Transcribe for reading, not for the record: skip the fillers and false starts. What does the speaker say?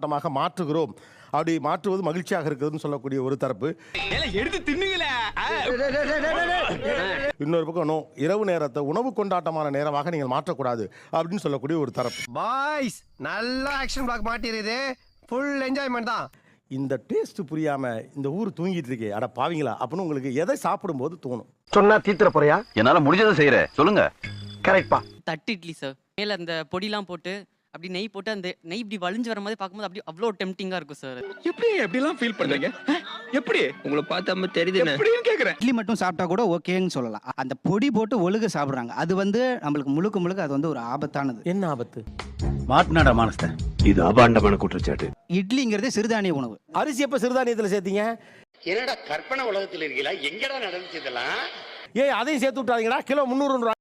கொண்டாட்டமாக மாற்றுகிறோம். அப்படி மாற்றுவது மகிழ்ச்சியாக இருக்குதுன்னு சொல்லக்கூடிய ஒரு தரப்பு. எடுத்து தின்னுங்களே. இன்னொரு பக்கம் நோ, இரவு நேரத்தை உணவு கொண்டாட்டமான நேரமாக நீங்கள் மாற்றக்கூடாது அப்படின்னு சொல்லக்கூடிய ஒரு தரப்பு. பாய்ஸ் நல்ல ஆக்ஷன் பிளாக் மாட்டிருது. ஃபுல் என்ஜாய்மெண்ட் தான். இந்த டேஸ்ட் புரியாம இந்த ஊர் தூங்கிட்டு இருக்கே, அட பாவீங்களா அப்படின்னு உங்களுக்கு எதை சாப்பிடும்போது தோணும்? சொன்னா தீத்துற போறியா? என்னால முடிஞ்சதை செய்யறேன், சொல்லுங்க. கரெக்ட்பா. தட்டு இட்லி சார், மேல அந்த பொடிலாம் போட்டு அப்படி நெய் போட்டு அந்த நெய் இப்படி வழிஞ்சு வர மாதிரி பார்க்கும்போது அப்படி அவ்வளோ டெம்டிங்கா இருக்கும் சார். எப்படி எப்படிலாம் ஃபீல் பண்றீங்க? எப்படி உங்களை பார்த்தா தெரியுது எப்படின்னு கேக்குறேன். இட்லி மட்டும் சாப்பிட்டா கூட ஓகேன்னு சொல்லலாம். அந்த பொடி போட்டு ஒழுக சாப்பிடுறாங்க, அது நம்மளுக்கு முழுக்க அது ஒரு ஆபத்தானது. என்ன ஆபத்து? மாட்டுனாடா மானஸ்த, இது அபாண்டமான குற்றச்சாட்டு. இட்லிங்கிறதே சிறுதானிய உணவு. அரிசி எப்ப சிறுதானியத்துல சேர்த்தீங்க? என்னடா கற்பனை உலகத்தில் இருக்கீங்களா? எங்கடா நடந்துச்சு இதெல்லாம்? ஏய், அதையும் சேர்த்து விட்டாதீங்கடா. கிலோ 300 ரூபாய்.